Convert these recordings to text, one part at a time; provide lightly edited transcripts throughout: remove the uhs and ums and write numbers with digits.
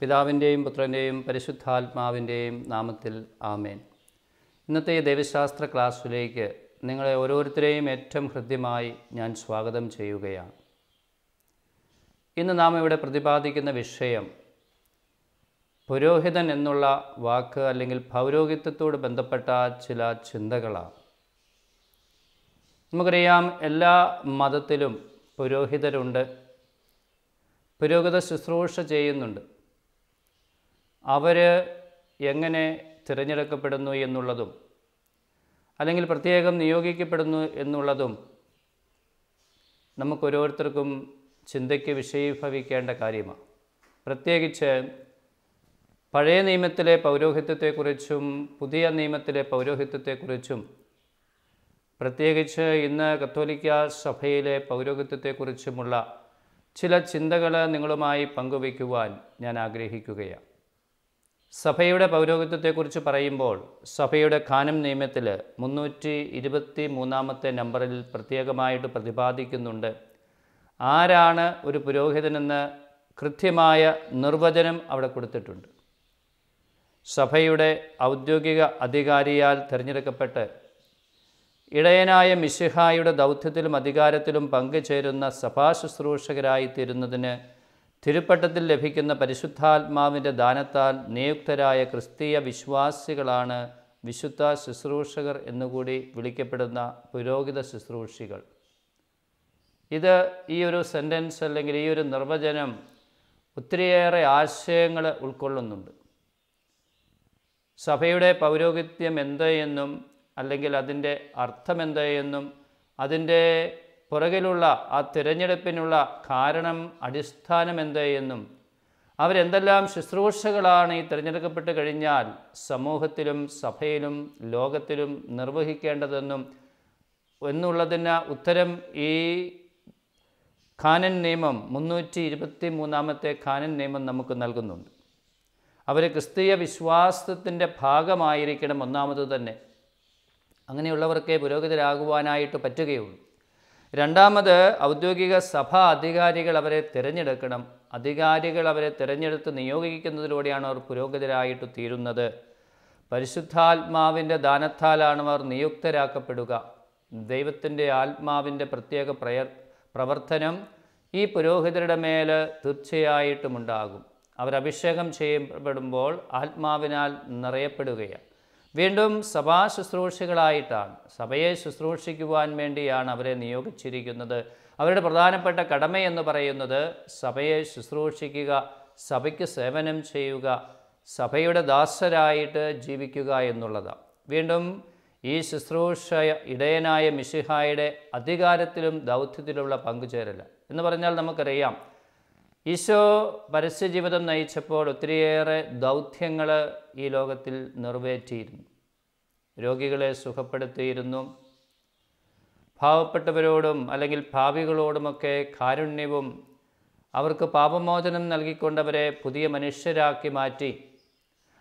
പിതാവിൻ്റെയും പുത്രൻ്റെയും പരിശുദ്ധാത്മാവിൻ്റെയും നാമത്തിൽ ആമേൻ. ഇന്നത്തെ ഈ ദൈവശാസ്ത്ര ക്ലാസ്സിലേക്ക് നിങ്ങളെ ഓരോരുത്തരെയും ഏറ്റവും ഹൃദ്യമായി ഞാൻ സ്വാഗതം ചെയ്യുകയാണ്. ഇന്ന് നാം ഇവിടെ പ്രതിപാദിക്കുന്ന വിഷയം പുരോഹിതൻ എന്നുള്ള വാക്ക് അല്ലെങ്കിൽ പൗരോഹിത്യത്തോട് ബന്ധപ്പെട്ട ചില ചിന്തകളാണ്. നമുക്കറിയാം, എല്ലാ മതത്തിലും പുരോഹിതരുണ്ട്, പുരോഹിത ശുശ്രൂഷ ചെയ്യുന്നുണ്ട്. അവർ എങ്ങനെ തിരഞ്ഞെടുക്കപ്പെടുന്നു എന്നുള്ളതും അല്ലെങ്കിൽ പ്രത്യേകം നിയോഗിക്കപ്പെടുന്നു എന്നുള്ളതും നമുക്കോരോരുത്തർക്കും ചിന്തയ്ക്ക് വിഷയീഭവിക്കേണ്ട കാര്യമാണ്. പ്രത്യേകിച്ച് പഴയ നിയമത്തിലെ പൗരോഹിത്യത്തെക്കുറിച്ചും പുതിയ നിയമത്തിലെ പൗരോഹിത്യത്തെക്കുറിച്ചും പ്രത്യേകിച്ച് ഇന്ന് കത്തോലിക്ക സഭയിലെ പൗരോഹിത്യത്തെക്കുറിച്ചുമുള്ള ചില ചിന്തകൾ നിങ്ങളുമായി പങ്കുവയ്ക്കുവാൻ ഞാൻ ആഗ്രഹിക്കുകയാണ്. സഭയുടെ പൗരോഹിത്യത്തെക്കുറിച്ച് പറയുമ്പോൾ സഭയുടെ കാനം നിയമത്തിൽ 323 നമ്പറിൽ പ്രത്യേകമായിട്ട് പ്രതിപാദിക്കുന്നുണ്ട്. ആരാണ് ഒരു പുരോഹിതനെന്ന് കൃത്യമായ നിർവചനം അവിടെ കൊടുത്തിട്ടുണ്ട്. സഭയുടെ ഔദ്യോഗിക അധികാരിയാൽ തിരഞ്ഞെടുക്കപ്പെട്ട് ഇടയനായ മിശിഹായുടെ ദൗത്യത്തിലും അധികാരത്തിലും പങ്കുചേരുന്ന സഭാശുശ്രൂഷകരായി തീരുന്നതിന് തിരുപ്പട്ടത്തിൽ ലഭിക്കുന്ന പരിശുദ്ധാത്മാവിൻ്റെ ദാനത്താൽ നിയുക്തരായ ക്രിസ്തീയ വിശ്വാസികളാണ് വിശുദ്ധ ശുശ്രൂഷകർ എന്നുകൂടി വിളിക്കപ്പെടുന്ന പുരോഹിത ശുശ്രൂഷികൾ. ഇത് ഈ ഒരു സെൻറ്റൻസ് അല്ലെങ്കിൽ ഈ ഒരു നിർവചനം ഒത്തിരിയേറെ ആശയങ്ങൾ ഉൾക്കൊള്ളുന്നുണ്ട്. സഭയുടെ പൗരോഹിത്യം എന്ത് എന്നും അല്ലെങ്കിൽ അതിൻ്റെ അർത്ഥമെന്ത് എന്നും അതിൻ്റെ പുറകിലുള്ള ആ തിരഞ്ഞെടുപ്പിനുള്ള കാരണം അടിസ്ഥാനം എന്ത് എന്നും അവരെന്തെല്ലാം ശുശ്രൂഷകളാണ് ഈ തിരഞ്ഞെടുക്കപ്പെട്ട് കഴിഞ്ഞാൽ സമൂഹത്തിലും സഭയിലും ലോകത്തിലും നിർവഹിക്കേണ്ടതെന്നും എന്നുള്ളതിന് ഉത്തരം ഈ കാനൻ നിയമം 323 കാനൻ നിയമം നമുക്ക് നൽകുന്നുണ്ട്. അവർ ക്രിസ്തീയ വിശ്വാസത്തിൻ്റെ ഭാഗമായിരിക്കണം ഒന്നാമത് തന്നെ. അങ്ങനെയുള്ളവർക്കേ പുരോഹിതരാകുവാനായിട്ട് പറ്റുകയുള്ളൂ. രണ്ടാമത്, ഔദ്യോഗിക സഭാ അധികാരികൾ അവരെ തിരഞ്ഞെടുക്കണം. അധികാരികൾ അവരെ തിരഞ്ഞെടുത്ത് നിയോഗിക്കുന്നതിലൂടെയാണ് അവർ പുരോഹിതരായിട്ട് തീരുന്നത്. പരിശുദ്ധാത്മാവിൻ്റെ ദാനത്താലാണ് അവർ നിയുക്തരാക്കപ്പെടുക. ദൈവത്തിൻ്റെ ആത്മാവിൻ്റെ പ്രത്യേക പ്രവർത്തനം ഈ പുരോഹിതരുടെ മേൽ തീർച്ചയായിട്ടും ഉണ്ടാകും. അവരഭിഷേകം ചെയ്യപ്പെടുമ്പോൾ ആത്മാവിനാൽ നിറയപ്പെടുകയാണ്. വീണ്ടും സഭാ ശുശ്രൂഷകളായിട്ടാണ്, സഭയെ ശുശ്രൂഷിക്കുവാൻ വേണ്ടിയാണ് അവരെ നിയോഗിച്ചിരിക്കുന്നത്. അവരുടെ പ്രധാനപ്പെട്ട കടമയെന്ന് പറയുന്നത് സഭയെ ശുശ്രൂഷിക്കുക, സഭയ്ക്ക് സേവനം ചെയ്യുക, സഭയുടെ ദാസരായിട്ട് ജീവിക്കുക എന്നുള്ളതാണ്. വീണ്ടും ഈ ശുശ്രൂഷ ഇടയനായ മിശിഹായുടെ അധികാരത്തിലും ദൗത്യത്തിലുള്ള പങ്കുചേരൽ എന്ന് പറഞ്ഞാൽ നമുക്കറിയാം, ഈശോ പരസ്യജീവിതം നയിച്ചപ്പോൾ ഒത്തിരിയേറെ ദൗത്യങ്ങൾ ഈ ലോകത്തിൽ നിറവേറ്റിയിരുന്നു. രോഗികളെ സുഖപ്പെടുത്തിയിരുന്നു. പാവപ്പെട്ടവരോടും അല്ലെങ്കിൽ പാപികളോടുമൊക്കെ കാരുണ്യവും അവർക്ക് പാപമോചനം നൽകിക്കൊണ്ടവരെ പുതിയ മനുഷ്യരാക്കി മാറ്റി.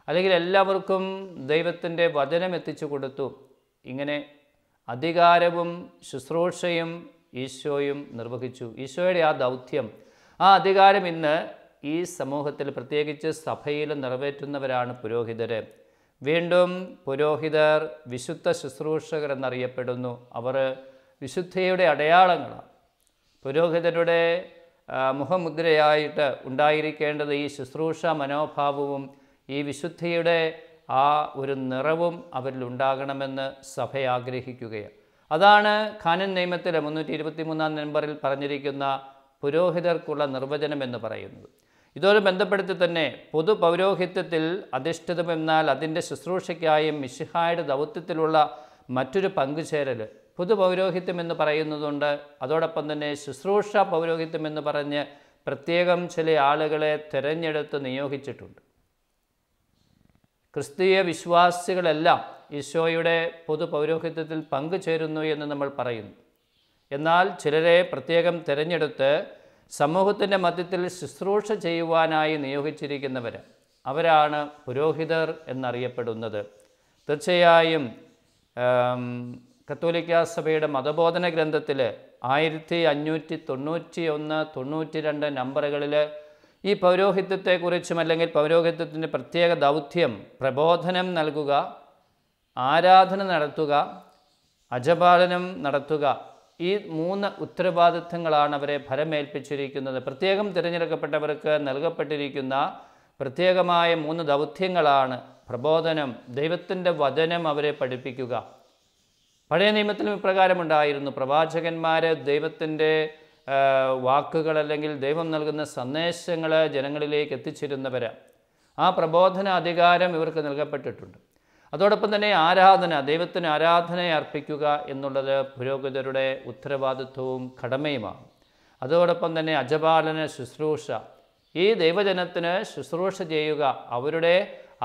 അല്ലെങ്കിൽ എല്ലാവർക്കും ദൈവത്തിൻ്റെ വചനം എത്തിച്ചു കൊടുത്തു. ഇങ്ങനെ അധികാരവും ശുശ്രൂഷയും ഈശോയും നിർവഹിച്ചു. ഈശോയുടെ ആ ദൗത്യം, ആ അധികാരം ഇന്ന് ഈ സമൂഹത്തിൽ പ്രത്യേകിച്ച് സഭയിൽ നിറവേറ്റുന്നവരാണ് പുരോഹിതർ. വീണ്ടും പുരോഹിതർ വിശുദ്ധ ശുശ്രൂഷകർ എന്നറിയപ്പെടുന്നു. അവർ വിശുദ്ധിയുടെ അടയാളങ്ങളാണ്. പുരോഹിതരുടെ മുഖമുദ്രയായിട്ട് ഉണ്ടായിരിക്കേണ്ടത് ഈ ശുശ്രൂഷ മനോഭാവവും ഈ വിശുദ്ധിയുടെ ആ ഒരു നിറവും അവരിൽ ഉണ്ടാകണമെന്ന് സഭ ആഗ്രഹിക്കുകയാണ്. അതാണ് കാനൻ നിയമത്തിലെ 323 നമ്പറിൽ പറഞ്ഞിരിക്കുന്ന പുരോഹിതർക്കുള്ള നിർവചനം എന്ന് പറയുന്നത്. ഇതോടെ ബന്ധപ്പെടുത്തി തന്നെ പൊതു പൗരോഹിത്യത്തിൽ അധിഷ്ഠിതമെന്നാൽ അതിൻ്റെ ശുശ്രൂഷയ്ക്കായും മിശിഹായുടെ ദൗത്യത്തിലുള്ള മറ്റൊരു പങ്കുചേരൽ പൊതു പൗരോഹിത്യം എന്ന് പറയുന്നതുണ്ട്. അതോടൊപ്പം തന്നെ ശുശ്രൂഷ പൗരോഹിത്യം എന്ന് പറഞ്ഞ് പ്രത്യേകം ചില ആളുകളെ തിരഞ്ഞെടുത്ത് നിയോഗിച്ചിട്ടുണ്ട്. ക്രിസ്തീയ വിശ്വാസികളെല്ലാം ഈശോയുടെ പൊതു പൗരോഹിത്യത്തിൽ പങ്കുചേരുന്നു എന്ന് നമ്മൾ പറയുന്നു. എന്നാൽ ചിലരെ പ്രത്യേകം തിരഞ്ഞെടുത്ത് സമൂഹത്തിൻ്റെ മധ്യത്തിൽ ശുശ്രൂഷ ചെയ്യുവാനായി നിയോഗിച്ചിരിക്കുന്നവർ, അവരാണ് പുരോഹിതർ എന്നറിയപ്പെടുന്നത്. തീർച്ചയായും കത്തോലിക്ക സഭയുടെ മതബോധന ഗ്രന്ഥത്തിൽ 1591, 92 നമ്പറുകളിൽ ഈ പൗരോഹിത്യത്തെക്കുറിച്ചും അല്ലെങ്കിൽ പൗരോഹിത്യത്തിൻ്റെ പ്രത്യേക ദൗത്യം പ്രബോധനം നൽകുക, ആരാധന നടത്തുക, അജപാലനം നടത്തുക, ഈ 3 ഉത്തരവാദിത്തങ്ങളാണ് അവരെ ഫലമേൽപ്പിച്ചിരിക്കുന്നത്. പ്രത്യേകം തിരഞ്ഞെടുക്കപ്പെട്ടവർക്ക് നൽകപ്പെട്ടിരിക്കുന്ന പ്രത്യേകമായ 3 ദൗത്യങ്ങളാണ് പ്രബോധനം, ദൈവത്തിൻ്റെ വചനം അവരെ പഠിപ്പിക്കുക. പഴയ നിയമത്തിലും ഇപ്രകാരമുണ്ടായിരുന്നു. പ്രവാചകന്മാർ ദൈവത്തിൻ്റെ വാക്കുകൾ അല്ലെങ്കിൽ ദൈവം നൽകുന്ന സന്ദേശങ്ങൾ ജനങ്ങളിലേക്ക് എത്തിച്ചിരുന്നവർ. ആ പ്രബോധന അധികാരം ഇവർക്ക് നൽകപ്പെട്ടിട്ടുണ്ട്. അതോടൊപ്പം തന്നെ ആരാധന, ദൈവത്തിന് ആരാധന അർപ്പിക്കുക എന്നുള്ളത് പുരോഹിതരുടെ ഉത്തരവാദിത്വവും കടമയുമാണ്. അതോടൊപ്പം തന്നെ അജപാലന ശുശ്രൂഷ, ഈ ദൈവജനത്തിന് ശുശ്രൂഷ ചെയ്യുക. അവരുടെ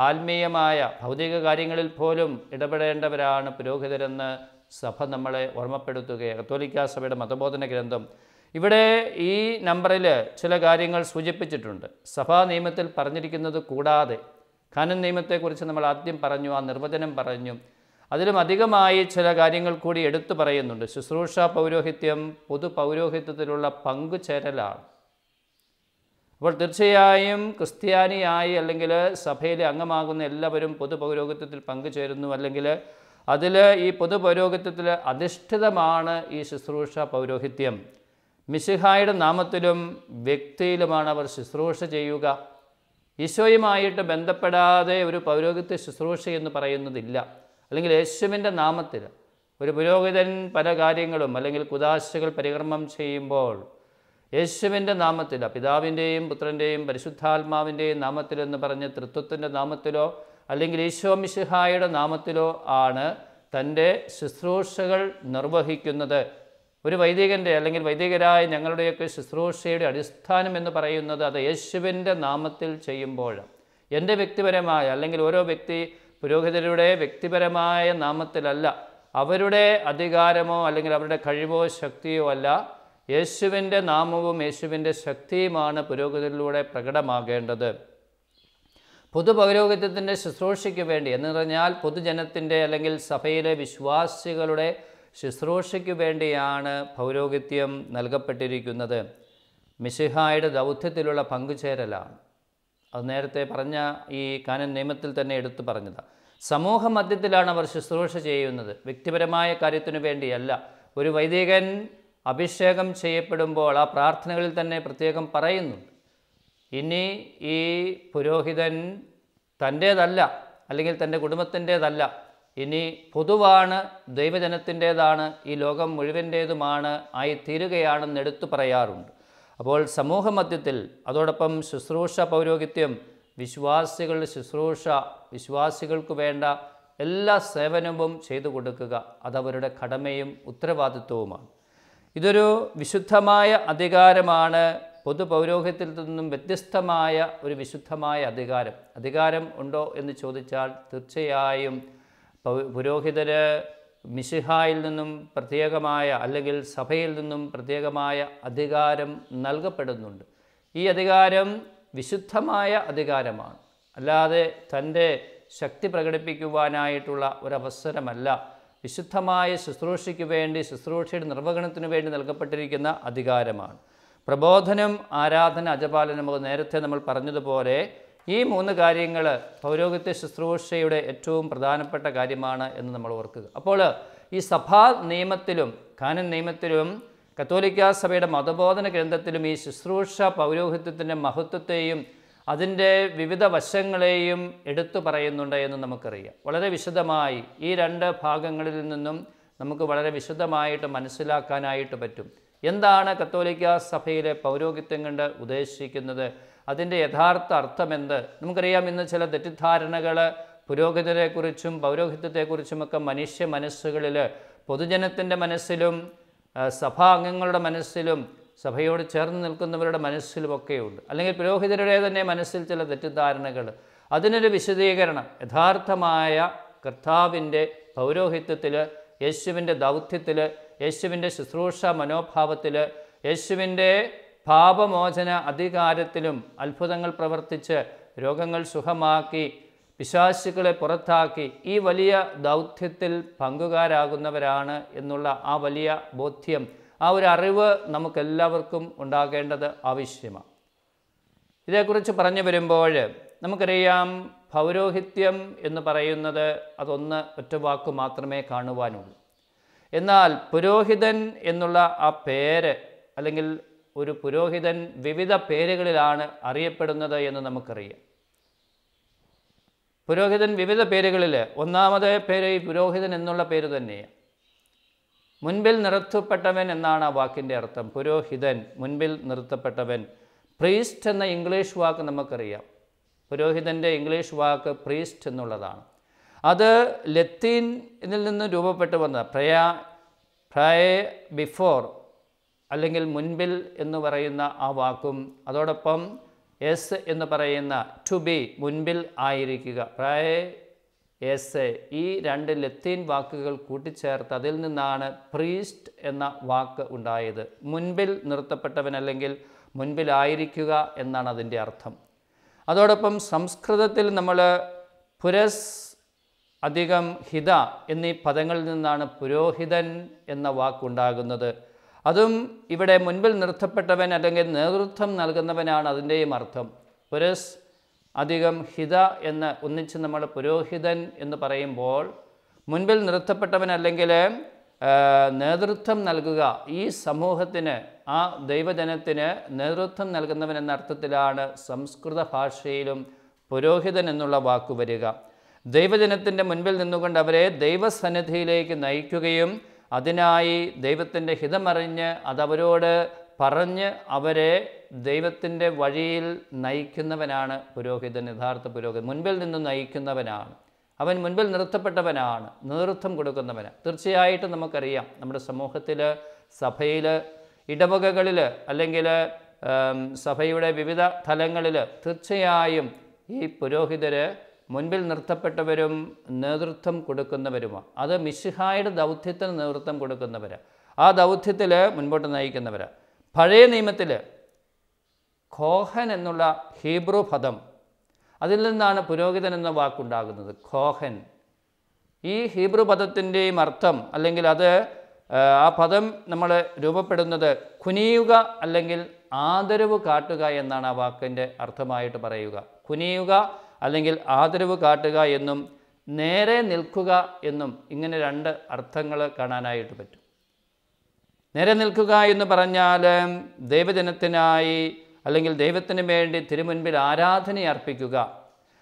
ആത്മീയമായ ഭൗതിക കാര്യങ്ങളിൽ പോലും ഇടപെടേണ്ടവരാണ് പുരോഹിതരെന്ന് സഭ നമ്മളെ ഓർമ്മപ്പെടുത്തുകയാണ്. കത്തോലിക്കാ സഭയുടെ മതബോധന ഗ്രന്ഥം ഇവിടെ ഈ നമ്പറിൽ ചില കാര്യങ്ങൾ സൂചിപ്പിച്ചിട്ടുണ്ട്. സഭാ നിയമത്തിൽ പറഞ്ഞിരിക്കുന്നത് കൂടാതെ കാനൻ നിയമത്തെക്കുറിച്ച് നമ്മൾ ആദ്യം പറഞ്ഞു, ആ നിർവചനം പറഞ്ഞു. അതിലും അധികമായി ചില കാര്യങ്ങൾ കൂടി എടുത്തു പറയുന്നുണ്ട്. ശുശ്രൂഷ പൗരോഹിത്യം പൊതു പൗരോഹിത്യത്തിലുള്ള പങ്കുചേരലാണ്. അപ്പോൾ തീർച്ചയായും ക്രിസ്ത്യാനിയായി അല്ലെങ്കിൽ സഭയിലെ അംഗമാകുന്ന എല്ലാവരും പൊതു പൗരോഹിത്യത്തിൽ പങ്കുചേരുന്നു, അല്ലെങ്കിൽ അതിൽ ഈ പൊതു പൗരോഹിത്യത്തിൽ അധിഷ്ഠിതമാണ് ഈ ശുശ്രൂഷ പൗരോഹിത്യം. മിശിഹായുടെ നാമത്തിലും വ്യക്തിയിലുമാണ് അവർ ശുശ്രൂഷ ചെയ്യുക. ഈശോയുമായിട്ട് ബന്ധപ്പെടാതെ ഒരു പൗരോഹിത്യ ശുശ്രൂഷ എന്ന് പറയുന്നതില്ല. അല്ലെങ്കിൽ യേശുവിൻ്റെ നാമത്തിൽ ഒരു പുരോഹിതൻ പല കാര്യങ്ങളും അല്ലെങ്കിൽ കുദാശകൾ പരികർമ്മം ചെയ്യുമ്പോൾ യേശുവിൻ്റെ നാമത്തിൽ, പിതാവിൻ്റെയും പുത്രൻ്റെയും പരിശുദ്ധാത്മാവിൻ്റെയും നാമത്തിലെന്ന് പറഞ്ഞ് തൃത്വത്തിൻ്റെ നാമത്തിലോ അല്ലെങ്കിൽ ഈശോ മിശിഹായുടെ നാമത്തിലോ ആണ് തൻ്റെ ശുശ്രൂഷകൾ നിർവഹിക്കുന്നത്. ഒരു വൈദികൻ്റെ അല്ലെങ്കിൽ വൈദികരായ ഞങ്ങളുടെയൊക്കെ ശുശ്രൂഷയുടെ അടിസ്ഥാനം എന്ന് പറയുന്നത് അത് യേശുവിൻ്റെ നാമത്തിൽ ചെയ്യുമ്പോഴാണ്. എൻ്റെ വ്യക്തിപരമായ അല്ലെങ്കിൽ ഓരോ പുരോഹിതരുടെ വ്യക്തിപരമായ നാമത്തിലല്ല, അവരുടെ അധികാരമോ അല്ലെങ്കിൽ അവരുടെ കഴിവോ ശക്തിയോ അല്ല, യേശുവിൻ്റെ നാമവും യേശുവിൻ്റെ ശക്തിയുമാണ് പുരോഹിതരിലൂടെ പ്രകടമാകേണ്ടത്. പൊതുപൗരോഹിത്യത്തിൻ്റെ ശുശ്രൂഷയ്ക്ക് വേണ്ടി എന്ന് പറഞ്ഞാൽ പൊതുജനത്തിൻ്റെ അല്ലെങ്കിൽ സഭയിലെ വിശ്വാസികളുടെ ശുശ്രൂഷയ്ക്ക് വേണ്ടിയാണ് പൗരോഹിത്യം നൽകപ്പെട്ടിരിക്കുന്നത്. മിശിഹായുടെ ദൗത്യത്തിലുള്ള പങ്കുചേരലാണ്. അത് നേരത്തെ പറഞ്ഞ ഈ കാനൻ നിയമത്തിൽ തന്നെ എടുത്തു പറഞ്ഞതാണ്. സമൂഹ മധ്യത്തിലാണ് അവർ ശുശ്രൂഷ ചെയ്യുന്നത്, വ്യക്തിപരമായ കാര്യത്തിനു വേണ്ടിയല്ല. ഒരു വൈദികൻ അഭിഷേകം ചെയ്യപ്പെടുമ്പോൾ ആ പ്രാർത്ഥനകളിൽ തന്നെ പ്രത്യേകം പറയുന്നുണ്ട്, ഇനി ഈ പുരോഹിതൻ തൻ്റേതല്ല അല്ലെങ്കിൽ തൻ്റെ കുടുംബത്തിൻ്റേതല്ല, ഇനി പൊതുവാണ്, ദൈവജനത്തിൻ്റേതാണ്, ഈ ലോകം മുഴുവൻ്റേതുമാണ് ആയിത്തീരുകയാണെന്ന് എടുത്തു പറയാറുണ്ട്. അപ്പോൾ സമൂഹ മധ്യത്തിൽ അതോടൊപ്പം ശുശ്രൂഷ പൗരോഹിത്യം, വിശ്വാസികളുടെ ശുശ്രൂഷ, വിശ്വാസികൾക്ക് വേണ്ട എല്ലാ സേവനവും ചെയ്തു കൊടുക്കുക, അതവരുടെ കടമയും ഉത്തരവാദിത്വവുമാണ്. ഇതൊരു വിശുദ്ധമായ അധികാരമാണ്. പൊതു പൗരോഹിത്യത്തിൽ നിന്നും വ്യത്യസ്തമായ ഒരു വിശുദ്ധമായ അധികാരം ഉണ്ടോ എന്ന് ചോദിച്ചാൽ തീർച്ചയായും പുരോഹിതര് മിശിഹായിൽ നിന്നും പ്രത്യേകമായ അല്ലെങ്കിൽ സഭയിൽ നിന്നും പ്രത്യേകമായ അധികാരം നൽകപ്പെടുന്നുണ്ട്. ഈ അധികാരം വിശുദ്ധമായ അധികാരമാണ്, അല്ലാതെ തൻ്റെ ശക്തി പ്രകടിപ്പിക്കുവാനായിട്ടുള്ള ഒരവസരമല്ല. വിശുദ്ധമായ ശുശ്രൂഷയ്ക്ക് വേണ്ടി, ശുശ്രൂഷയുടെ നിർവഹണത്തിനു വേണ്ടി നൽകപ്പെട്ടിരിക്കുന്ന അധികാരമാണ്. പ്രബോധനം, ആരാധന, അജപാലനം, നേരത്തെ നമ്മൾ പറഞ്ഞതുപോലെ ഈ 3 കാര്യങ്ങൾ പൗരോഹിത്യ ശുശ്രൂഷയുടെ ഏറ്റവും പ്രധാനപ്പെട്ട കാര്യമാണ് എന്ന് നമ്മൾ ഓർക്കുക. അപ്പോൾ ഈ സഭാ നിയമത്തിലും കാനൻ നിയമത്തിലും കത്തോലിക്കാ സഭയുടെ മതബോധന ഗ്രന്ഥത്തിലും ഈ ശുശ്രൂഷ പൗരോഹിത്യത്തിൻ്റെ മഹത്വത്തെയും അതിൻ്റെ വിവിധ വശങ്ങളെയും എടുത്തു പറയുന്നുണ്ട് എന്ന് നമുക്കറിയാം. വളരെ വിശദമായി ഈ 2 ഭാഗങ്ങളിൽ നിന്നും നമുക്ക് വളരെ വിശദമായിട്ട് മനസ്സിലാക്കാനായിട്ട് പറ്റും. എന്താണ് കത്തോലിക്കാ സഭയിലെ പൗരോഹിത്യം കൊണ്ട് ഉദ്ദേശിക്കുന്നത്, അതിൻ്റെ യഥാർത്ഥ അർത്ഥമെന്ത്? നമുക്കറിയാം, ഇന്ന് ചില തെറ്റിദ്ധാരണകൾ പുരോഹിതരെക്കുറിച്ചും പൗരോഹിത്യത്തെക്കുറിച്ചുമൊക്കെ മനുഷ്യ മനസ്സുകളിൽ, പൊതുജനത്തിൻ്റെ മനസ്സിലും സഭാ അംഗങ്ങളുടെ മനസ്സിലും സഭയോട് ചേർന്ന് നിൽക്കുന്നവരുടെ മനസ്സിലുമൊക്കെയുണ്ട്. അല്ലെങ്കിൽ പുരോഹിതരുടെ തന്നെ മനസ്സിൽ ചില തെറ്റിദ്ധാരണകൾ. അതിനൊരു വിശദീകരണം യഥാർത്ഥമായ കർത്താവിൻ്റെ പൗരോഹിത്യത്തിൽ, യേശുവിൻ്റെ ദൗത്യത്തിൽ, യേശുവിൻ്റെ ശുശ്രൂഷ മനോഭാവത്തിൽ, യേശുവിൻ്റെ പാപമോചന അധികാരത്തിലും അത്ഭുതങ്ങൾ പ്രവർത്തിച്ച് രോഗങ്ങൾ സുഖമാക്കി പിശാചുക്കളെ പുറത്താക്കി ഈ വലിയ ദൗത്യത്തിൽ പങ്കുകാരാകുന്നവരാണ് എന്നുള്ള ആ വലിയ ബോധ്യം, ആ ഒരു അറിവ് നമുക്കെല്ലാവർക്കും ഉണ്ടാകേണ്ടത് ആവശ്യമാണ്. ഇതേക്കുറിച്ച് പറഞ്ഞു വരുമ്പോൾ നമുക്കറിയാം, പൗരോഹിത്യം എന്ന് പറയുന്നത് അതൊന്ന് ഒറ്റ വാക്ക് മാത്രമേ കാണുവാനുള്ളൂ. എന്നാൽ പുരോഹിതൻ എന്നുള്ള ആ പേര്, അല്ലെങ്കിൽ ഒരു പുരോഹിതൻ വിവിധ പേരുകളിലാണ് അറിയപ്പെടുന്നത് എന്ന് നമുക്കറിയാം. പുരോഹിതൻ വിവിധ പേരുകളിൽ ഒന്നാമത്തെ പേര് ഈ പുരോഹിതൻ എന്നുള്ള പേര് തന്നെയാണ്. മുൻപിൽ നിർത്തപ്പെട്ടവൻ എന്നാണ് ആ വാക്കിൻ്റെ അർത്ഥം. പുരോഹിതൻ, മുൻപിൽ നിർത്തപ്പെട്ടവൻ. പ്രീസ്റ്റ് എന്ന ഇംഗ്ലീഷ് വാക്ക് നമുക്കറിയാം. പുരോഹിതൻ്റെ ഇംഗ്ലീഷ് വാക്ക് പ്രീസ്റ്റ് എന്നുള്ളതാണ്. അത് ലത്തീനിൽ നിന്ന് രൂപപ്പെട്ടു വന്ന പ്രയേ ബിഫോർ, അല്ലെങ്കിൽ മുൻപിൽ എന്ന് പറയുന്ന ആ വാക്കും അതോടൊപ്പം എസ് എന്ന് പറയുന്ന ടു ബി, മുൻപിൽ ആയിരിക്കുക, പ്രയേ എസ്, ഈ രണ്ട് ലത്തീൻ വാക്കുകൾ കൂട്ടിച്ചേർത്ത് അതിൽ നിന്നാണ് പ്രീസ്റ്റ് എന്ന വാക്ക് ഉണ്ടായത്. മുൻപിൽ നിർത്തപ്പെട്ടവൻ അല്ലെങ്കിൽ മുൻപിലായിരിക്കുക എന്നാണ് അതിൻ്റെ അർത്ഥം. അതോടൊപ്പം സംസ്കൃതത്തിൽ നമ്മൾ പുരസ് അധികം ഹിത എന്നീ പദങ്ങളിൽ നിന്നാണ് പുരോഹിതൻ എന്ന വാക്കുണ്ടാകുന്നത്. അതും ഇവിടെ മുൻപിൽ നിർത്തപ്പെട്ടവൻ അല്ലെങ്കിൽ നേതൃത്വം നൽകുന്നവനാണ് അതിൻ്റെയും അർത്ഥം. പുരസ് അധികം ഹിത എന്ന് ഒന്നിച്ച് നമ്മൾ പുരോഹിതൻ എന്ന് പറയുമ്പോൾ മുൻപിൽ നിർത്തപ്പെട്ടവൻ അല്ലെങ്കിൽ നേതൃത്വം നൽകുക, ഈ സമൂഹത്തിന്, ആ ദൈവജനത്തിന് നേതൃത്വം നൽകുന്നവൻ എന്ന അർത്ഥത്തിലാണ് സംസ്കൃത ഭാഷയിലും പുരോഹിതൻ എന്നുള്ള വാക്ക് വരിക. ദൈവജനത്തിൻ്റെ മുൻപിൽ നിന്നുകൊണ്ട് അവരെ ദൈവസന്നിധിയിലേക്ക് നയിക്കുകയും അതിനായി ദൈവത്തിൻ്റെ ഹിതമറിഞ്ഞ് അതവരോട് പറഞ്ഞ് അവരെ ദൈവത്തിൻ്റെ വഴിയിൽ നയിക്കുന്നവനാണ് പുരോഹിതൻ. യഥാർത്ഥ പുരോഹിതൻ മുൻപിൽ നിന്ന് നയിക്കുന്നവനാണ്. അവൻ മുൻപിൽ നിർത്തപ്പെട്ടവനാണ്, നേതൃത്വം കൊടുക്കുന്നവനാണ്. തീർച്ചയായിട്ടും നമുക്കറിയാം, നമ്മുടെ സമൂഹത്തിൽ, സഭയിൽ, ഇടവകകളിൽ അല്ലെങ്കിൽ സഭയുടെ വിവിധ തലങ്ങളിൽ തീർച്ചയായും ഈ പുരോഹിതർ മുൻപിൽ നിർത്തപ്പെട്ടവരും നേതൃത്വം കൊടുക്കുന്നവരുമാണ്. അത് മിശിഹായുടെ ദൗത്യത്തിന് നേതൃത്വം കൊടുക്കുന്നവരാണ്. ആ ദൗത്യത്തിൽ മുൻപോട്ട് നയിക്കുന്നവരാണ്. പഴയ നിയമത്തിൽ ഖോഹൻ എന്നുള്ള ഹീബ്രു പദം, അതിൽ നിന്നാണ് പുരോഹിതൻ എന്ന വാക്കുണ്ടാകുന്നത്. ഖോഹൻ, ഈ ഹീബ്രു പദത്തിൻ്റെയും അർത്ഥം, അല്ലെങ്കിൽ അത് ആ പദം നമ്മൾ രൂപപ്പെടുന്നത് കുനിയുക അല്ലെങ്കിൽ ആദരവ് കാട്ടുക എന്നാണ് ആ വാക്കിൻ്റെ അർത്ഥമായിട്ട് പറയുക. കുനിയുക അല്ലെങ്കിൽ ആദരവ് കാട്ടുക എന്നും നേരെ നിൽക്കുക എന്നും, ഇങ്ങനെ രണ്ട് അർത്ഥങ്ങൾ കാണാനായിട്ട് പറ്റും. നേരെ നിൽക്കുക എന്ന് പറഞ്ഞാൽ ദൈവജനത്തിനായി അല്ലെങ്കിൽ ദൈവത്തിന് വേണ്ടി തിരുമുൻപിൽ ആരാധന അർപ്പിക്കുക.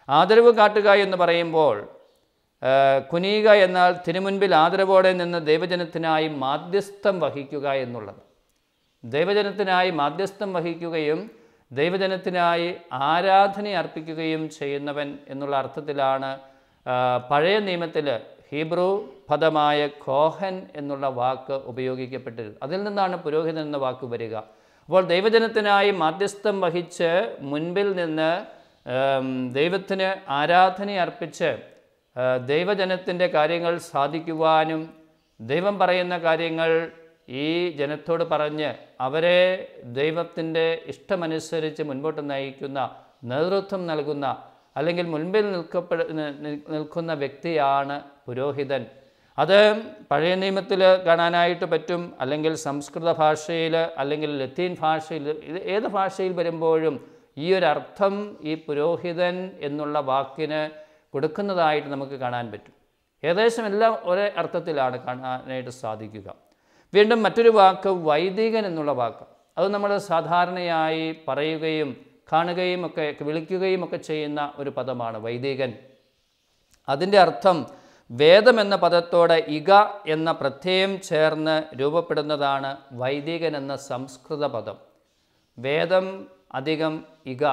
ആദരവ് കാട്ടുക എന്ന് പറയുമ്പോൾ കുനിയുക എന്നാൽ തിരുമുൻപിൽ ആദരവോടെ നിന്ന് ദൈവജനത്തിനായി മാധ്യസ്ഥം വഹിക്കുക എന്നുള്ളത്. ദൈവജനത്തിനായി മാധ്യസ്ഥം വഹിക്കുകയും ദൈവജനത്തിനായി ആരാധന അർപ്പിക്കുകയും ചെയ്യുന്നവൻ എന്നുള്ള അർത്ഥത്തിലാണ് പഴയ നിയമത്തിൽ ഹീബ്രു പദമായ ഖോഹൻ എന്നുള്ള വാക്ക് ഉപയോഗിക്കപ്പെട്ടത്. അതിൽ നിന്നാണ് പുരോഹിതൻ എന്ന വാക്ക് വരിക. അപ്പോൾ ദൈവജനത്തിനായി മാധ്യസ്ഥം വഹിച്ച് മുൻപിൽ നിന്ന് ദൈവത്തിന് ആരാധന അർപ്പിച്ച് ദൈവജനത്തിൻ്റെ കാര്യങ്ങൾ സാധിക്കുവാനും ദൈവം പറയുന്ന കാര്യങ്ങൾ ഈ ജനത്തോട് പറഞ്ഞ് അവരെ ദൈവത്തിൻ്റെ ഇഷ്ടമനുസരിച്ച് മുൻപോട്ട് നയിക്കുന്ന, നേതൃത്വം നൽകുന്ന അല്ലെങ്കിൽ മുൻപിൽ നിൽക്കുന്ന വ്യക്തിയാണ് പുരോഹിതൻ. അത് പഴയ നിയമത്തിൽ കാണാനായിട്ട് പറ്റും, അല്ലെങ്കിൽ സംസ്കൃത ഭാഷയിൽ, അല്ലെങ്കിൽ ലത്തീൻ ഭാഷയിൽ, ഏത് ഭാഷയിൽ വരുമ്പോഴും ഈ ഒരു അർത്ഥം ഈ പുരോഹിതൻ എന്നുള്ള വാക്കിന് കൊടുക്കുന്നതായിട്ട് നമുക്ക് കാണാൻ പറ്റും. ഏകദേശം എല്ലാം ഒരേ അർത്ഥത്തിലാണ് കാണാനായിട്ട് സാധിക്കുക. വീണ്ടും മറ്റൊരു വാക്ക് വൈദികൻ എന്നുള്ള വാക്ക്, അത് നമ്മൾ സാധാരണയായി പറയുകയും കാണുകയും ഒക്കെ വിളിക്കുകയും ഒക്കെ ചെയ്യുന്ന ഒരു പദമാണ് വൈദികൻ. അതിൻ്റെ അർത്ഥം വേദം എന്ന പദത്തോടെ ഇക എന്ന പ്രത്യയം ചേർന്ന് രൂപപ്പെടുന്നതാണ് വൈദികൻ എന്ന സംസ്കൃത പദം. വേദം അധികം ഇക.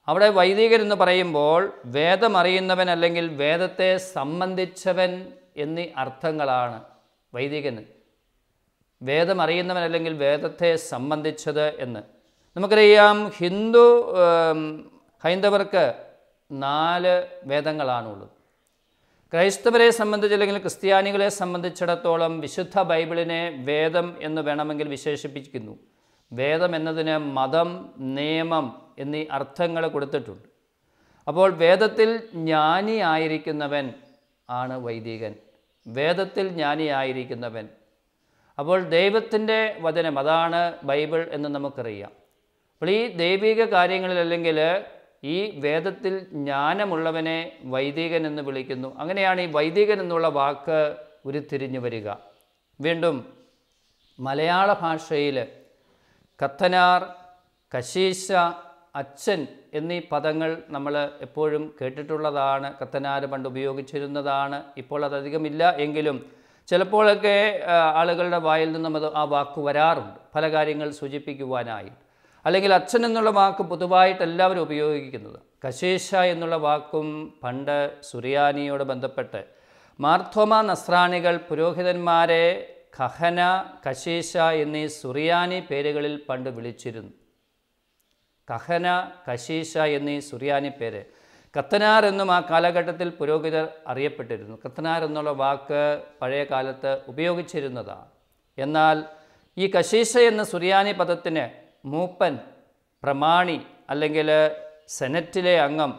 അവിടെ വൈദികൻ എന്ന് പറയുമ്പോൾ വേദമറിയുന്നവൻ അല്ലെങ്കിൽ വേദത്തെ സംബന്ധിച്ചവൻ എന്നീ അർത്ഥങ്ങളാണ് വൈദികന്. വേദമറിയുന്നവൻ അല്ലെങ്കിൽ വേദത്തെ സംബന്ധിച്ചത് എന്ന് നമുക്കറിയാം. ഹൈന്ദവർക്ക് 4 വേദങ്ങളാണുള്ളത്. ക്രൈസ്തവരെ സംബന്ധിച്ച് അല്ലെങ്കിൽ ക്രിസ്ത്യാനികളെ സംബന്ധിച്ചിടത്തോളം വിശുദ്ധ ബൈബിളിനെ വേദം എന്ന് വേണമെങ്കിൽ വിശേഷിപ്പിക്കുന്നു. വേദം എന്നതിന് മതം, നിയമം എന്നീ അർത്ഥങ്ങൾ കൊടുത്തിട്ടുണ്ട്. അപ്പോൾ വേദത്തിൽ ജ്ഞാനിയായിരിക്കുന്നവൻ ആണ് വൈദികൻ. വേദത്തിൽ ജ്ഞാനിയായിരിക്കുന്നവൻ. അപ്പോൾ ദൈവത്തിൻ്റെ വചനം, അതാണ് ബൈബിൾ എന്ന് നമുക്കറിയാം. അപ്പോൾ ഈ ദൈവിക കാര്യങ്ങളിൽ അല്ലെങ്കിൽ ഈ വേദത്തിൽ ജ്ഞാനമുള്ളവനെ വൈദികൻ എന്ന് വിളിക്കുന്നു. അങ്ങനെയാണ് ഈ വൈദികൻ എന്നുള്ള വാക്ക് ഉരുത്തിരിഞ്ഞു വരിക. വീണ്ടും മലയാള ഭാഷയിൽ കത്തനാർ, കശീശ, അച്ഛൻ എന്നീ പദങ്ങൾ നമ്മൾ എപ്പോഴും കേട്ടിട്ടുള്ളതാണ്. കത്തനാർ പണ്ട് ഉപയോഗിച്ചിരുന്നതാണ്. ഇപ്പോൾ അതധികമില്ല എങ്കിലും ചിലപ്പോഴൊക്കെ ആളുകളുടെ വായിൽ നിന്നും ആ വാക്ക് വരാറുണ്ട് പല കാര്യങ്ങൾ സൂചിപ്പിക്കുവാനായി. അല്ലെങ്കിൽ അച്ഛൻ എന്നുള്ള വാക്ക് പൊതുവായിട്ട് എല്ലാവരും ഉപയോഗിക്കുന്നത്. കശീശ എന്നുള്ള വാക്കും പണ്ട് സുറിയാനിയോട് ബന്ധപ്പെട്ട് മാർത്തോമ നസ്രാണികൾ പുരോഹിതന്മാരെ കഹന, കശീശ എന്നീ സുറിയാനി പേരുകളിൽ പണ്ട് വിളിച്ചിരുന്നു. കഹന, കശീശ എന്നീ സുറിയാനി പേര്. കത്തനാർ എന്നും ആ കാലഘട്ടത്തിൽ പുരോഹിതർ അറിയപ്പെട്ടിരുന്നു. കത്തനാർ എന്നുള്ള വാക്ക് പഴയ കാലത്ത് ഉപയോഗിച്ചിരുന്നതാണ്. എന്നാൽ ഈ കശീശ എന്ന സുറിയാനി പദത്തിന് മൂപ്പൻ, പ്രമാണി അല്ലെങ്കിൽ സെനറ്റിലെ അംഗം,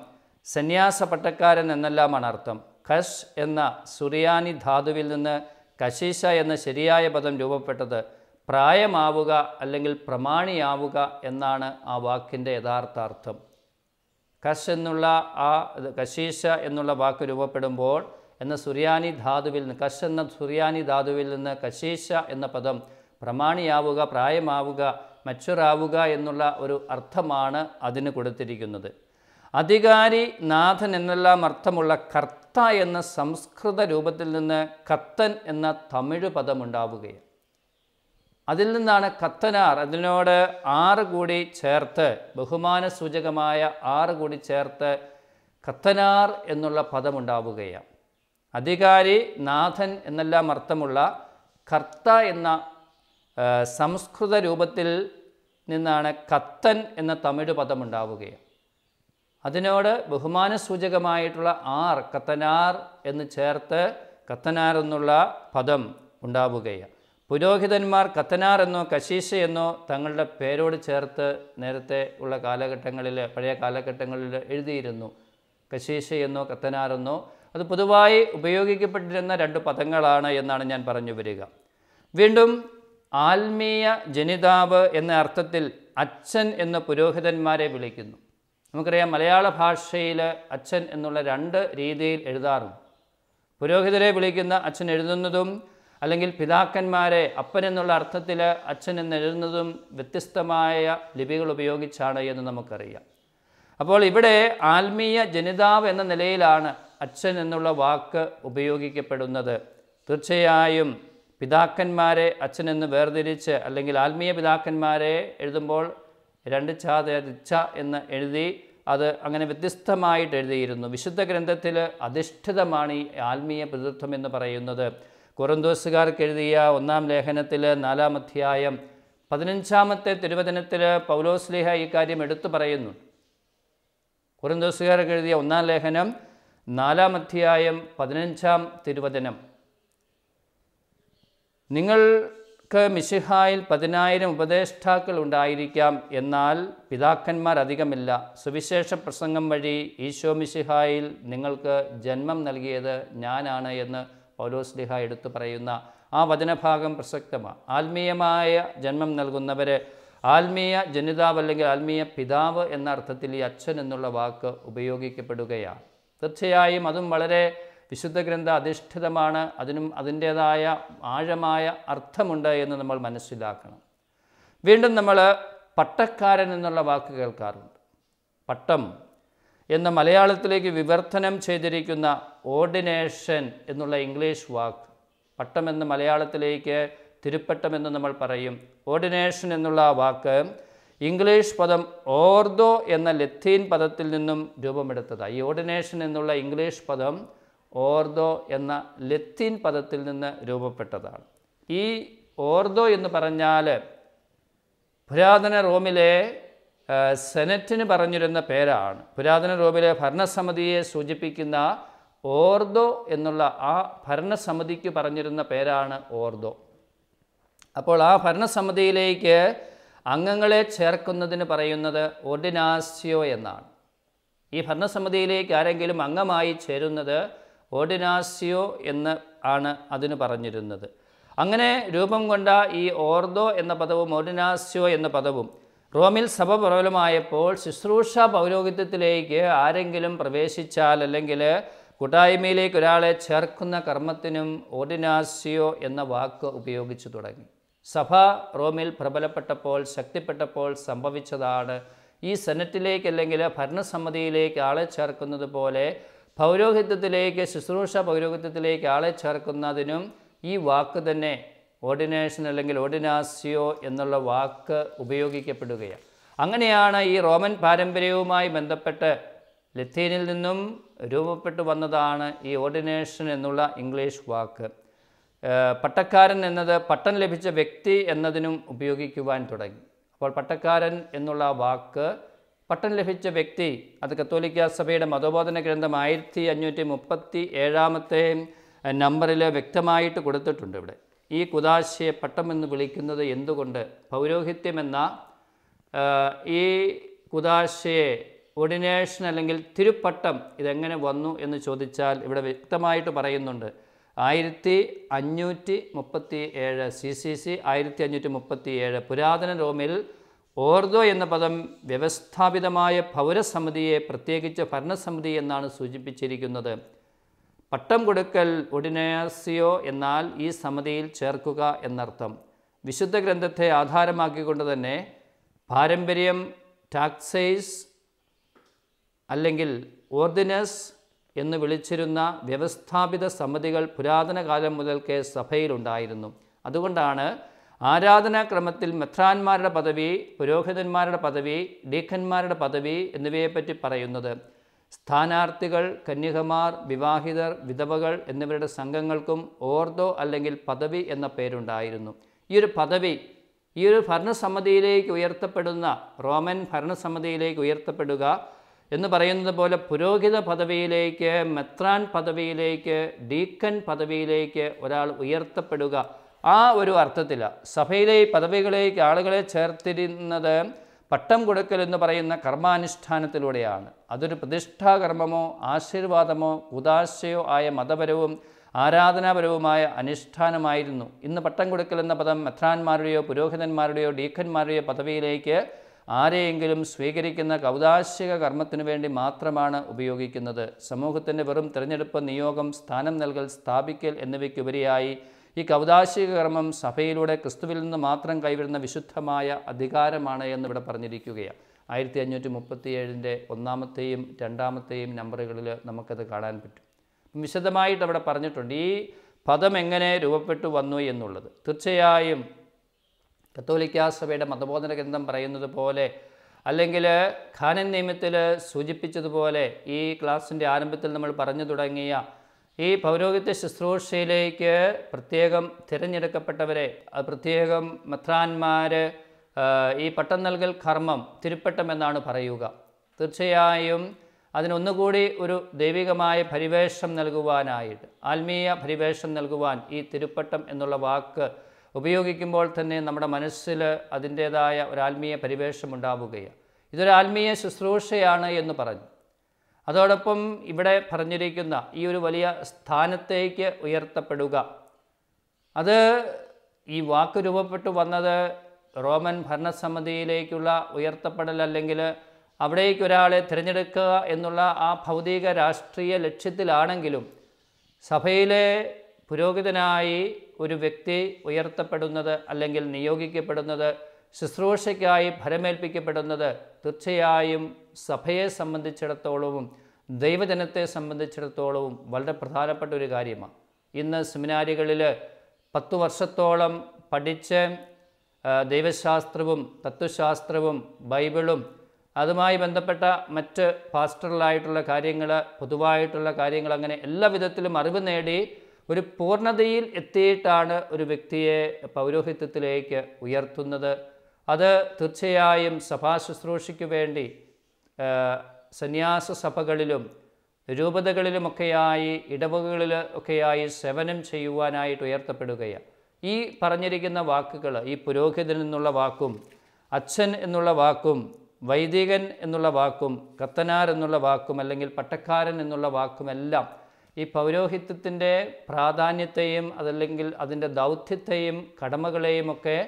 സന്യാസ പട്ടക്കാരൻ എന്നെല്ലാമാണ് അർത്ഥം. കഷ് എന്ന സുറിയാനി ധാതുവിൽ നിന്ന് കശീശ എന്ന ശരിയായ പദം രൂപപ്പെട്ടത് പ്രായമാവുക അല്ലെങ്കിൽ പ്രമാണിയാവുക എന്നാണ് ആ വാക്കിൻ്റെ യഥാർത്ഥ അർത്ഥം. കഷ് എന്നുള്ള ആ കശീശ എന്നുള്ള വാക്ക് രൂപപ്പെടുമ്പോൾ എന്ന സുറിയാനി ധാതുവിൽ നിന്ന്, കഷ് എന്ന സുറിയാനി ധാതുവിൽ നിന്ന് കശീശ എന്ന പദം പ്രമാണിയാവുക, പ്രായമാവുക, മച്ചുറാവുക എന്നുള്ള ഒരു അർത്ഥമാണ് അതിന് കൊടുത്തിരിക്കുന്നത്. അധികാരി, നാഥൻ എന്നെല്ലാം അർത്ഥമുള്ള കർത്ത എന്ന സംസ്കൃത രൂപത്തിൽ നിന്ന് കത്തൻ എന്ന തമിഴ് പദമുണ്ടാവുകയാണ്. അതിൽ നിന്നാണ് കത്തനാർ, അതിനോട് 6 കൂടി ചേർത്ത്, ബഹുമാന സൂചകമായ 6 കൂടി ചേർത്ത് കത്തനാർ എന്നുള്ള പദമുണ്ടാവുകയാണ്. അധികാരി, നാഥൻ എന്നെല്ലാം അർത്ഥമുള്ള കർത്ത എന്ന സംസ്കൃത രൂപത്തിൽ നിന്നാണ് കത്തൻ എന്ന തമിഴ് പദമുണ്ടാവുകയാണ്. അതിനോട് ബഹുമാന സൂചകമായിട്ടുള്ള കത്തനാർ എന്ന് ചേർത്ത് കത്തനാർ എന്നുള്ള പദം ഉണ്ടാവുകയാണ്. പുരോഹിതന്മാർ കത്തനാർ എന്നോ കശീശ എന്നോ തങ്ങളുടെ പേരോട് ചേർത്ത് നേരത്തെ ഉള്ള കാലഘട്ടങ്ങളിൽ, പഴയ കാലഘട്ടങ്ങളിൽ എഴുതിയിരുന്നു. കശീശ എന്നോ കത്തനാർ എന്നോ അത് പൊതുവായി ഉപയോഗിക്കപ്പെട്ടിരുന്ന 2 പദങ്ങളാണ് എന്നാണ് ഞാൻ പറഞ്ഞു വരിക. വീണ്ടും ആത്മീയ ജനിതാവ് എന്ന അർത്ഥത്തിൽ അച്ഛൻ എന്ന പുരോഹിതന്മാരെ വിളിക്കുന്നു. നമുക്കറിയാം മലയാള ഭാഷയിൽ അച്ഛൻ എന്നുള്ള 2 രീതിയിൽ എഴുതാറുണ്ട്. പുരോഹിതരെ വിളിക്കുന്ന അച്ഛൻ എഴുതുന്നതും അല്ലെങ്കിൽ പിതാക്കന്മാരെ അപ്പൻ എന്നുള്ള അർത്ഥത്തിൽ അച്ഛൻ എന്ന് എഴുതുന്നതും വ്യത്യസ്തമായ ലിപികൾ ഉപയോഗിച്ചാണ് എന്ന് നമുക്കറിയാം. അപ്പോൾ ഇവിടെ ആത്മീയ ജനിതാവ് എന്ന നിലയിലാണ് അച്ഛൻ എന്നുള്ള വാക്ക് ഉപയോഗിക്കപ്പെടുന്നത്. തീർച്ചയായും പിതാക്കന്മാരെ അച്ഛൻ എന്ന് വേർതിരിച്ച് അല്ലെങ്കിൽ ആത്മീയ പിതാക്കന്മാരെ എഴുതുമ്പോൾ 2 ച എന്ന് എഴുതി അത് അങ്ങനെ വ്യത്യസ്തമായിട്ട് എഴുതിയിരുന്നു. വിശുദ്ധ ഗ്രന്ഥത്തിൽ അധിഷ്ഠിതമാണ് ഈ ആത്മീയ പിതൃത്വം എന്ന് പറയുന്നത്. കൊറിന്തോസുകാർക്ക് എഴുതിയ 1-ാം ലേഖനത്തിൽ 4-ാം അധ്യായം 15-ാമത്തെ തിരുവചനത്തിൽ പൗലോസ്ലീഹ ഈ കാര്യം എടുത്തു പറയുന്നു. കൊറിന്തോസുകാർക്ക് എഴുതിയ 1-ാം ലേഖനം 4-ാം അധ്യായം 15-ാം തിരുവചനം, നിങ്ങൾക്ക് മിശിഹായിൽ 10,000 ഉപദേഷ്ടാക്കൾ ഉണ്ടായിരിക്കാം, എന്നാൽ പിതാക്കന്മാർ അധികമില്ല. സുവിശേഷ പ്രസംഗം വഴി ഈശോ മിശിഹായിൽ നിങ്ങൾക്ക് ജന്മം നൽകിയത് ഞാനാണ് എന്ന് പൗലോസ്ലീഹ എടുത്തു പറയുന്ന ആ വചനഭാഗം പ്രസക്തമാണ്. ആത്മീയമായ ജന്മം നൽകുന്നവർ, ആത്മീയ ജനിതാവ് അല്ലെങ്കിൽ ആത്മീയ പിതാവ് എന്ന അർത്ഥത്തിൽ ഈ അച്ഛൻ എന്നുള്ള വാക്ക് ഉപയോഗിക്കപ്പെടുകയാണ്. തീർച്ചയായും അതും വളരെ വിശുദ്ധ ഗ്രന്ഥ അധിഷ്ഠിതമാണ്. അതിനും അതിൻ്റേതായ ആഴമായ അർത്ഥമുണ്ട് എന്ന് നമ്മൾ മനസ്സിലാക്കണം. വീണ്ടും നമ്മൾ പട്ടക്കാരൻ എന്നുള്ള വാക്ക് കേൾക്കാറുണ്ട്. പട്ടം എന്ന മലയാളത്തിലേക്ക് വിവർത്തനം ചെയ്തിരിക്കുന്ന ഓർഡിനേഷൻ എന്നുള്ള ഇംഗ്ലീഷ് വാക്ക്, പട്ടം എന്ന മലയാളത്തിലേക്ക് തിരുപ്പട്ടം എന്ന് നമ്മൾ പറയും. ഓർഡിനേഷൻ എന്നുള്ള വാക്ക് ഇംഗ്ലീഷ് പദം ഓർദോ എന്ന ലത്തീൻ പദത്തിൽ നിന്നും രൂപമെടുത്തതാണ്. ഈ ഓർഡിനേഷൻ എന്നുള്ള ഇംഗ്ലീഷ് പദം ഓർദോ എന്ന ലത്തീൻ പദത്തിൽ നിന്ന് രൂപപ്പെട്ടതാണ്. ഈ ഓർദോ എന്ന് പറഞ്ഞാൽ പുരാതന റോമിലെ സെനറ്റിന് പറഞ്ഞിരുന്ന പേരാണ്. പുരാതന റോമിലെ ഭരണസമിതിയെ സൂചിപ്പിക്കുന്ന ഓർദോ എന്നുള്ള ആ ഭരണസമിതിക്ക് പറഞ്ഞിരുന്ന പേരാണ് ഓർദോ. അപ്പോൾ ആ ഭരണസമിതിയിലേക്ക് അംഗങ്ങളെ ചേർക്കുന്നതിന് പറയുന്നത് ഓർഡിനാസ്യോ എന്നാണ്. ഈ ഭരണസമിതിയിലേക്ക് ആരെങ്കിലും അംഗമായി ചേരുന്നത് ഓർഡിനാസ്യോ എന്ന് ആണ് അതിന് പറഞ്ഞിരുന്നത്. അങ്ങനെ രൂപം കൊണ്ട ഈ ഓർദോ എന്ന പദവും ഓർഡിനാസ്യോ എന്ന പദവും റോമിൽ സഭ പ്രബലമായപ്പോൾ ശുശ്രൂഷ പൗരോഹിത്യത്തിലേക്ക് ആരെങ്കിലും പ്രവേശിച്ചാൽ അല്ലെങ്കിൽ കൂട്ടായ്മയിലേക്ക് ഒരാളെ ചേർക്കുന്ന കർമ്മത്തിനും ഓർഡിനാസിയോ എന്ന വാക്ക് ഉപയോഗിച്ചു തുടങ്ങി. സഭ റോമിൽ പ്രബലപ്പെട്ടപ്പോൾ ശക്തിപ്പെട്ടപ്പോൾ സംഭവിച്ചതാണ് ഈ സെനറ്റിലേക്ക് അല്ലെങ്കിൽ ഭരണസമിതിയിലേക്ക് ആളെ ചേർക്കുന്നത് പോലെ പൗരോഹിത്യത്തിലേക്ക് ശുശ്രൂഷ പൗരോഹിത്യത്തിലേക്ക് ആളെ ചേർക്കുന്നതിനും ഈ വാക്ക് തന്നെ ഓർഡിനേഷൻ അല്ലെങ്കിൽ ഓർഡിനാസിയോ എന്നുള്ള വാക്ക് ഉപയോഗിക്കപ്പെടുകയാണ്. അങ്ങനെയാണ് ഈ റോമൻ പാരമ്പര്യവുമായി ബന്ധപ്പെട്ട് ലത്തീനിൽ നിന്നും രൂപപ്പെട്ടു വന്നതാണ് ഈ ഓർഡിനേഷൻ എന്നുള്ള ഇംഗ്ലീഷ് വാക്ക്. പട്ടക്കാരൻ എന്നത് പട്ടം ലഭിച്ച വ്യക്തി എന്നതിനും ഉപയോഗിക്കുവാൻ തുടങ്ങി. അപ്പോൾ പട്ടക്കാരൻ എന്നുള്ള വാക്ക് പട്ടം ലഭിച്ച വ്യക്തി, അത് കത്തോലിക്ക സഭയുടെ മതബോധന ഗ്രന്ഥം 1537 നമ്പറിൽ വ്യക്തമായിട്ട് കൊടുത്തിട്ടുണ്ട്. ഇവിടെ ഈ കുദാശയെ പട്ടം എന്ന് വിളിക്കുന്നത് എന്തുകൊണ്ട്? പൗരോഹിത്യമെന്ന ഈ കുദാശയെ ഓർഡിനേഷൻ അല്ലെങ്കിൽ തിരുപ്പട്ടം ഇതെങ്ങനെ വന്നു എന്ന് ചോദിച്ചാൽ ഇവിടെ വ്യക്തമായിട്ട് പറയുന്നുണ്ട്. 1537 CCC 1537 പുരാതന റോമിൽ ഓർദോ എന്ന പദം വ്യവസ്ഥാപിതമായ പൗരസമിതിയെ, പ്രത്യേകിച്ച് ഭരണസമിതി എന്നാണ് സൂചിപ്പിച്ചിരിക്കുന്നത്. പട്ടം കൊടുക്കൽ ഓർഡിനാസിയോ എന്നാൽ ഈ സമിതിയിൽ ചേർക്കുക എന്നർത്ഥം. വിശുദ്ധ ഗ്രന്ഥത്തെ ആധാരമാക്കിക്കൊണ്ട് തന്നെ പാരമ്പര്യം ടാക്സൈസ് അല്ലെങ്കിൽ ഓർഡിനസ് എന്ന് വിളിച്ചിരുന്ന വ്യവസ്ഥാപിത സമിതികൾ പുരാതന കാലം മുതൽക്കേ സഭയിലുണ്ടായിരുന്നു. അതുകൊണ്ടാണ് ആരാധനാക്രമത്തിൽ മെത്രാന്മാരുടെ പദവി, പുരോഹിതന്മാരുടെ പദവി, ഡീക്കന്മാരുടെ പദവി എന്നിവയെപ്പറ്റി പറയുന്നത്. സ്ഥാനാർത്ഥികൾ, കന്യകമാർ, വിവാഹിതർ, വിധവകൾ എന്നിവരുടെ സംഘങ്ങൾക്കും ഓർദോ അല്ലെങ്കിൽ പദവി എന്ന പേരുണ്ടായിരുന്നു. ഈ ഒരു പദവി ഈ ഒരു ഭരണസമിതിയിലേക്ക് ഉയർത്തപ്പെടുന്ന, റോമൻ ഭരണസമിതിയിലേക്ക് ഉയർത്തപ്പെടുക എന്ന് പറയുന്നത് പോലെ പുരോഹിത പദവിയിലേക്ക്, മെത്രാൻ പദവിയിലേക്ക്, ഡീക്കൻ പദവിയിലേക്ക് ഒരാൾ ഉയർത്തപ്പെടുക, ആ ഒരു അർത്ഥത്തിലാണ് സഭയിലെ പദവികളിലേക്ക് ആളുകളെ ചേർത്തിരുന്നത് പട്ടം കൊടുക്കൽ എന്ന് പറയുന്ന കർമാനുഷ്ഠാനത്തിലൂടെയാണ്. അതൊരു പ്രതിഷ്ഠാകർമ്മമോ ആശീർവാദമോ കുദാശയോ ആയ മതപരവും ആരാധനാപരവുമായ അനുഷ്ഠാനമായിരുന്നു. ഇന്ന് പട്ടം കൊടുക്കൽ എന്ന പദം മെത്രാന്മാരുടെയോ പുരോഹിതന്മാരുടെയോ ഡീക്കന്മാരുടെയോ പദവിയിലേക്ക് ആരെയെങ്കിലും സ്വീകരിക്കുന്ന കൗദാശിക കർമ്മത്തിനു വേണ്ടി മാത്രമാണ് ഉപയോഗിക്കുന്നത്. സമൂഹത്തിൻ്റെ വെറും തിരഞ്ഞെടുപ്പ്, നിയോഗം, സ്ഥാനം നൽകൽ, സ്ഥാപിക്കൽ എന്നിവയ്ക്കുപരിയായി ഈ കൗദാശിക കർമ്മം സഭയിലൂടെ ക്രിസ്തുവിൽ നിന്ന് മാത്രം കൈവരുന്ന വിശുദ്ധമായ അധികാരമാണ് എന്നിവിടെ പറഞ്ഞിരിക്കുകയാണ്. 1537 ഒന്നാമത്തെയും രണ്ടാമത്തെയും നമ്പറുകളിൽ നമുക്കത് കാണാൻ പറ്റും. വിശദമായിട്ട് അവിടെ പറഞ്ഞിട്ടുണ്ട് ഈ പദം എങ്ങനെ രൂപപ്പെട്ടു വന്നു എന്നുള്ളത്. തീർച്ചയായും കത്തോലിക്കാ സഭയുടെ മതബോധന ഗ്രന്ഥം പറയുന്നത് പോലെ, അല്ലെങ്കിൽ ഖാനൻ നിയമത്തിൽ സൂചിപ്പിച്ചതുപോലെ, ഈ ക്ലാസ്സിൻ്റെ ആരംഭത്തിൽ നമ്മൾ പറഞ്ഞു തുടങ്ങിയ ഈ പൗരോഹിത്യ ശുശ്രൂഷയിലേക്ക് പ്രത്യേകം തിരഞ്ഞെടുക്കപ്പെട്ടവരെ, പ്രത്യേകം മെത്രാന്മാർ, ഈ പട്ടം നൽകൽ കർമ്മം തിരുപ്പട്ടം എന്നാണ് പറയുക. തീർച്ചയായും അതിനൊന്നുകൂടി ഒരു ദൈവികമായ പരിവേഷം നൽകുവാനായിട്ട്, ആത്മീയ പരിവേഷം നൽകുവാൻ ഈ തിരുപ്പട്ടം എന്നുള്ള വാക്ക് ഉപയോഗിക്കുമ്പോൾ തന്നെ നമ്മുടെ മനസ്സിൽ അതിൻ്റേതായ ഒരു ആത്മീയ പരിവേഷം ഉണ്ടാവുകയാണ്. ഇതൊരു ആത്മീയ ശുശ്രൂഷയാണ് എന്ന് പറഞ്ഞു. അതോടൊപ്പം ഇവിടെ പറഞ്ഞിരിക്കുന്ന ഈ ഒരു വലിയ സ്ഥാനത്തേക്ക് ഉയർത്തപ്പെടുക, അത് ഈ വാക്ക് രൂപപ്പെട്ടു വന്നത് റോമൻ ഭരണസമിതിയിലേക്കുള്ള ഉയർത്തപ്പെടൽ, അല്ലെങ്കിൽ അവിടേക്ക് ഒരാളെ തിരഞ്ഞെടുക്കുക എന്നുള്ള ആ ഭൗതിക രാഷ്ട്രീയ ലക്ഷ്യത്തിലാണെങ്കിലും സഭയിലെ പുരോഹിതനായി ഒരു വ്യക്തി ഉയർത്തപ്പെടുന്നത് അല്ലെങ്കിൽ നിയോഗിക്കപ്പെടുന്നത്, ശുശ്രൂഷയ്ക്കായി ഫലമേൽപ്പിക്കപ്പെടുന്നത് തീർച്ചയായും സഭയെ സംബന്ധിച്ചിടത്തോളവും ദൈവജനത്തെ സംബന്ധിച്ചിടത്തോളവും വളരെ പ്രധാനപ്പെട്ട ഒരു കാര്യമാണ്. ഇന്ന് സെമിനാരികളിൽ 10 വർഷത്തോളം പഠിച്ച് ദൈവശാസ്ത്രവും തത്വശാസ്ത്രവും ബൈബിളും അതുമായി ബന്ധപ്പെട്ട മറ്റ് പാസ്റ്ററലായിട്ടുള്ള കാര്യങ്ങൾ, പൊതുവായിട്ടുള്ള കാര്യങ്ങൾ, അങ്ങനെ എല്ലാ വിധത്തിലും അറിവ് നേടി ഒരു പൂർണ്ണതയിൽ എത്തിയിട്ടാണ് ഒരു വ്യക്തിയെ പൗരോഹിത്യത്തിലേക്ക് ഉയർത്തുന്നത്. അത് തീർച്ചയായും സഭാ ശുശ്രൂഷയ്ക്ക് വേണ്ടി സന്യാസ സഭകളിലും രൂപതകളിലുമൊക്കെയായി, ഇടവകകളിൽ ഒക്കെയായി സേവനം ചെയ്യുവാനായിട്ട് ഉയർത്തപ്പെടുകയാണ്. ഈ പറഞ്ഞിരിക്കുന്ന വാക്കുകൾ, ഈ പുരോഹിതൻ എന്നുള്ള വാക്കും അച്ഛൻ എന്നുള്ള വാക്കും വൈദികൻ എന്നുള്ള വാക്കും കത്തനാർ എന്നുള്ള വാക്കും അല്ലെങ്കിൽ പട്ടക്കാരൻ എന്നുള്ള വാക്കുമെല്ലാം ഈ പൗരോഹിത്യത്തിൻ്റെ പ്രാധാന്യത്തെയും അതല്ലെങ്കിൽ അതിൻ്റെ ദൗത്യത്തെയും കടമകളെയും ഒക്കെ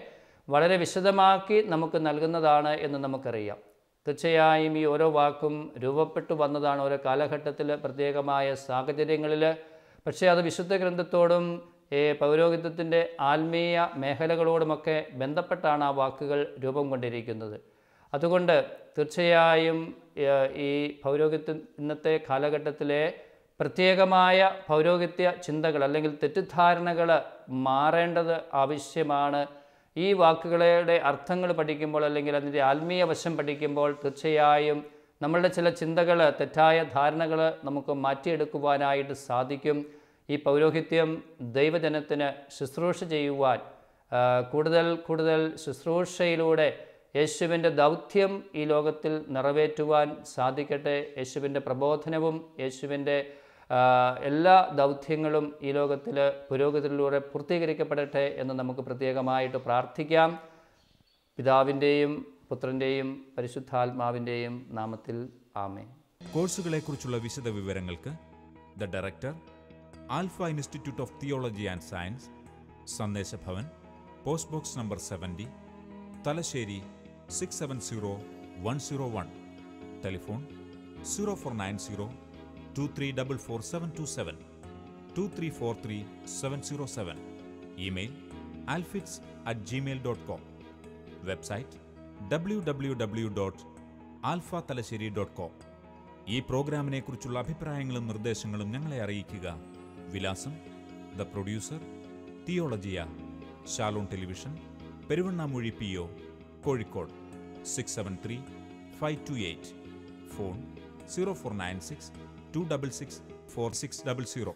വളരെ വിശദമാക്കി നമുക്ക് നൽകുന്നതാണ് എന്ന് നമുക്കറിയാം. തീർച്ചയായും ഈ ഓരോ വാക്കും രൂപപ്പെട്ടു വന്നതാണ് ഓരോ കാലഘട്ടത്തിൽ പ്രത്യേകമായ സാഹചര്യങ്ങളിൽ. പക്ഷേ അത് വിശുദ്ധ ഗ്രന്ഥത്തോടും പൗരോഹിത്യത്തിൻ്റെ ആത്മീയ മേഖലകളോടുമൊക്കെ ബന്ധപ്പെട്ടാണ് ആ വാക്കുകൾ രൂപം കൊണ്ടിരിക്കുന്നത്. അതുകൊണ്ട് തീർച്ചയായും ഈ പൗരോഹിത്യം ഇന്നത്തെ കാലഘട്ടത്തിലെ പ്രത്യേകമായ പൗരോഹിത്യ ചിന്തകൾ അല്ലെങ്കിൽ തെറ്റിദ്ധാരണകൾ മാറേണ്ടത് ആവശ്യമാണ്. ഈ വാക്കുകളുടെ അർത്ഥങ്ങൾ പഠിക്കുമ്പോൾ അല്ലെങ്കിൽ അതിൻ്റെ ആത്മീയ വശം പഠിക്കുമ്പോൾ തീർച്ചയായും നമ്മളുടെ ചില ചിന്തകൾ, തെറ്റായ ധാരണകൾ നമുക്ക് മാറ്റിയെടുക്കുവാനായിട്ട് സാധിക്കും. ഈ പൗരോഹിത്യം ദൈവജനത്തിന് ശുശ്രൂഷ ചെയ്യുവാൻ, കൂടുതൽ ശുശ്രൂഷയിലൂടെ യേശുവിൻ്റെ ദൗത്യം ഈ ലോകത്തിൽ നിറവേറ്റുവാൻ സാധിക്കട്ടെ. യേശുവിൻ്റെ പ്രബോധനവും യേശുവിൻ്റെ എല്ലാ ദൗത്യങ്ങളും ഈ ലോകത്തിൽ പുരോഗതിയിലൂടെ പൂർത്തീകരിക്കപ്പെടട്ടെ എന്ന് നമുക്ക് പ്രത്യേകമായിട്ട് പ്രാർത്ഥിക്കാം. പിതാവിൻ്റെയും പുത്രൻ്റെയും പരിശുദ്ധാത്മാവിൻ്റെയും നാമത്തിൽ ആമേൻ. കോഴ്സുകളെക്കുറിച്ചുള്ള വിശദ വിവരങ്ങൾക്ക് the director, alpha institute of theology and science, Sandeshabhavan, post box number 70, Thalassery 670101. Telephone 0490 2344 727 2343 707. Email alfits@gmail.com. Website www.alphathalassery.com. ഈ പ്രോഗ്രാമിനെക്കുറിച്ചുള്ള അഭിപ്രായങ്ങളും നിർദ്ദേശങ്ങളും ഞങ്ങളെ അറിയിക്കുക. വിലാസം: the producer, Theologia, Shalom television, Peruvannamuzhi PO, Kozhikode 673528. Phone 0496 266 4600.